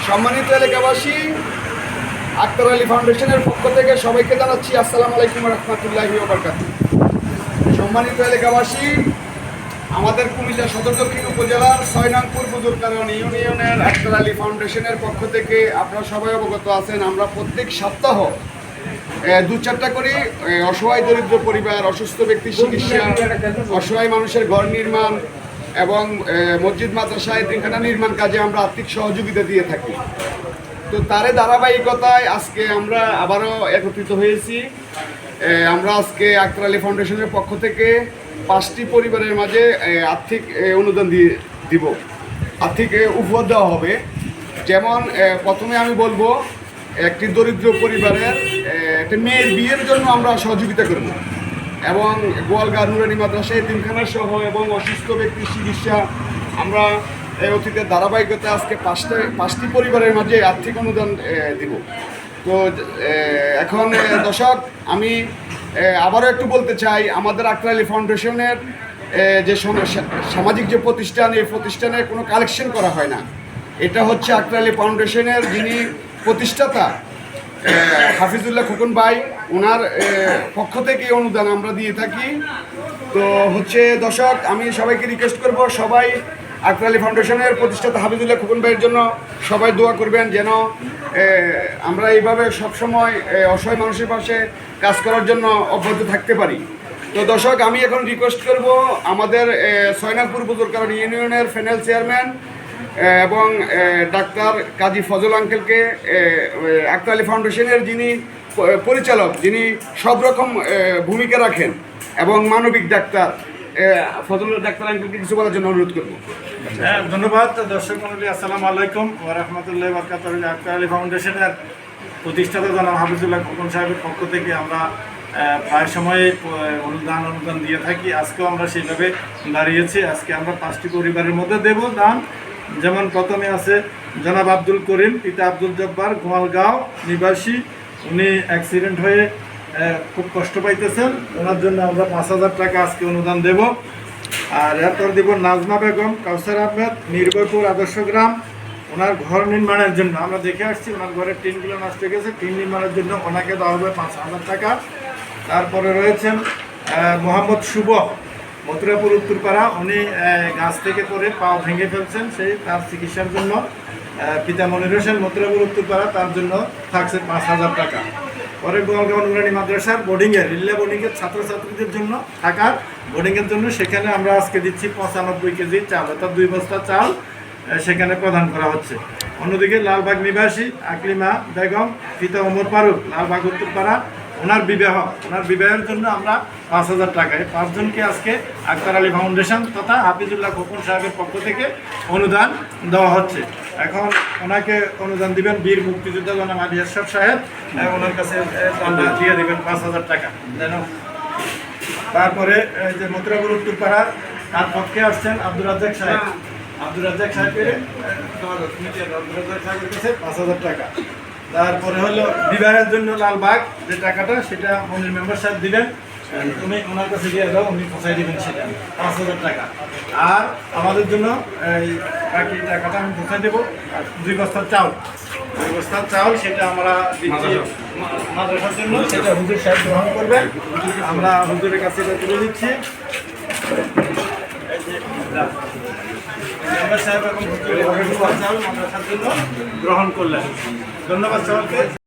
সম্মানিত এলাকাবাসী, আক্তার আলী ফাউন্ডেশনের পক্ষ থেকে সবাইকে জানাচ্ছি আসসালামু আলাইকুম রহমতুল্লাহি ওয়া বারাকাতুহু। সম্মানিত এলাকাবাসী, আমাদের কুমিল্লা সদর দক্ষিণ উপজেলার ৬ নং বুজুর্গকারণ ইউনিয়নের আক্তার আলী ফাউন্ডেশনের পক্ষ থেকে আপনারা সবাই অবগত আছেন, আমরা প্রত্যেক সপ্তাহ ২-৪টা করে অসহায় দরিদ্র পরিবার, অসুস্থ ব্যক্তির চিকিৎসা, অসহায় মানুষের ঘর নির্মাণ এবং মসজিদ মাদ্রাসা এতিমখানা নির্মাণ কাজে আমরা আর্থিক সহযোগিতা দিয়ে থাকি। তো তারই ধারাবাহিকতায় আজকে আমরা আবারও একত্রিত হয়েছি। আমরা আজকে আক্তার আলী ফাউন্ডেশনের পক্ষ থেকে 5টি পরিবারের মাঝে আর্থিক অনুদান দিব, আর্থিক উপহার দেওয়া হবে। যেমন প্রথমে আমি বলবো, একটি দরিদ্র পরিবারের একটা মেয়ের বিয়ের জন্য আমরা সহযোগিতা করব এবং গোয়ালগাঁ নুরানি মাদ্রাসা এতিমখানা সহ এবং অসুস্থ ব্যক্তির চিকিৎসা আমরা অতীতের ধারাবাহিকতা আজকে 5টি পরিবারের মাঝে আর্থিক অনুদান দিব। তো এখন দর্শক, আমি আবারও একটু বলতে চাই, আমাদের আক্তার আলী ফাউন্ডেশনের যে সামাজিক যে প্রতিষ্ঠান, এই প্রতিষ্ঠানের কোনো কালেকশন করা হয় না। এটা হচ্ছে আক্তার আলী ফাউন্ডেশনের যিনি প্রতিষ্ঠাতা হাফিজুল্লাহ খোকন ভাই, ওনার পক্ষ থেকে অনুদান আমরা দিয়ে থাকি। তো হচ্ছে দর্শক, আমি সবাইকে রিকোয়েস্ট করব, সবাই আক্তার আলী ফাউন্ডেশনের প্রতিষ্ঠাতা হাফিজুল্লাহ খোকন ভাইয়ের জন্য সবাই দোয়া করবেন, যেন আমরা এইভাবে সবসময় অসহায় মানুষের পাশে কাজ করার জন্য অব্যাহত থাকতে পারি। তো দর্শক, আমি এখন রিকোয়েস্ট করব আমাদের ৬ নং বুজুর্গকারণ ইউনিয়নের প্যানেল চেয়ারম্যান এবং ডাক্তার কাজী ফজল আঙ্কেলকে, আক্তার আলী ফাউন্ডেশনের যিনি পরিচালক, যিনি সব রকম ভূমিকা রাখেন এবং মানবিক ডাক্তার ফজল ডাক্তার আঙ্কেলকে কিছু বলার জন্য অনুরোধ করব। হ্যাঁ, ধন্যবাদ দর্শক মণ্ডলী। আসসালামু আলাইকুম ওয়া রাহমাতুল্লাহি ওয়া বারাকাতুহু। আক্তার আলী ফাউন্ডেশনের প্রতিষ্ঠাতা জনাব হাফিজুল্লাহ খোকন সাহেবের পক্ষ থেকে আমরা প্রায় সময়ে অনুদান দিয়ে থাকি। আজকেও আমরা সেইভাবে দাঁড়িয়েছি। আজকে আমরা 5টি পরিবারের মধ্যে দেব দান। যেমন প্রথমে আছে জনাব আব্দুল করিম, পিতা আব্দুল জব্বার, গোয়ালগাঁও নিবাসী। উনি অ্যাক্সিডেন্ট হয়ে খুব কষ্ট পাইতেছেন, ওনার জন্য আমরা 5,000 টাকা আজকে অনুদান দেব। আর এরপর দেব নাজমা বেগম, কাউসার আহমেদ, মিরবরপুর আদর্শ গ্রাম। ওনার ঘর নির্মাণের জন্য আমরা দেখে আসছি, ওনার ঘরের টিনগুলো নষ্ট হয়ে গেছে, টিন নির্মাণের জন্য ওনাকে দেওয়া হবে 5,000 টাকা। তারপরে রয়েছেন মোহাম্মদ শুভ, মথুরাপুর উত্তরপাড়া। উনি গাছ থেকে পড়ে পা ভেঙে ফেলছেন, তার চিকিৎসার জন্য পিতা মনির হোসেন, মথুরাপুর উত্তরপাড়া, তার জন্য থাকছে 5,000 টাকা। পরে গোয়ালগাঁও নুরানি মাদ্রাসার বোর্ডিংয়ের রিলে বোর্ডিংয়ের ছাত্রছাত্রীদের জন্য থাকার বোর্ডিংয়ের জন্য সেখানে আমরা আজকে দিচ্ছি 95 কেজি চাল, অর্থাৎ 2 বস্তা চাল সেখানে প্রদান করা হচ্ছে। অন্যদিকে লালবাগ নিবাসী আকলিমা বেগম, পিতা ওমর ফারুক, লালবাগ উত্তরপাড়া, ওনার বিবাহের জন্য আমরা 5,000 টাকায় 5 জনকে আজকে আক্তার আলী ফাউন্ডেশন তথা হাফিজুল্লাহ খোকন সাহেবের পক্ষ থেকে অনুদান দেওয়া হচ্ছে। এখন ওনাকে অনুদান দিবেন বীর মুক্তিযোদ্ধা জনাব আলী আশরাফ সাহেব, ওনার কাছে দিয়ে দেবেন 5,000 টাকা যেন। তারপরে যে মথুরাপুর উত্তরপাড়া, তার পক্ষে আসছেন আব্দুর রাজ্জাক সাহেব, আব্দুর রাজ্জাক সাহেবের কাছে 5,000 টাকা। তারপরে হলো বিবাহের জন্য লালবাগ যে টাকাটা, সেটা মনির মেম্বার সাহেব দিবেন, তুমি ওনার কাছে দিয়ে দাও, উনি পৌঁছাই দেবেন সেটা 5,000 টাকা। আর আমাদের জন্য এই বাকি টাকাটা আমি পৌঁছাই দেবো। আর 2 বস্তার চাউল সেটা আমরা দিচ্ছি মাদ্রাসার জন্য, সেটা হুজুর সাহেব গ্রহণ করবেন। আমরা হুজুরের কাছে এটা তুলে দিচ্ছি। মেম্বার সাহেব এবং হুজুরের চাউল মাদ্রাসার জন্য গ্রহণ করলেন। ধন্যবাদ সবাইকে।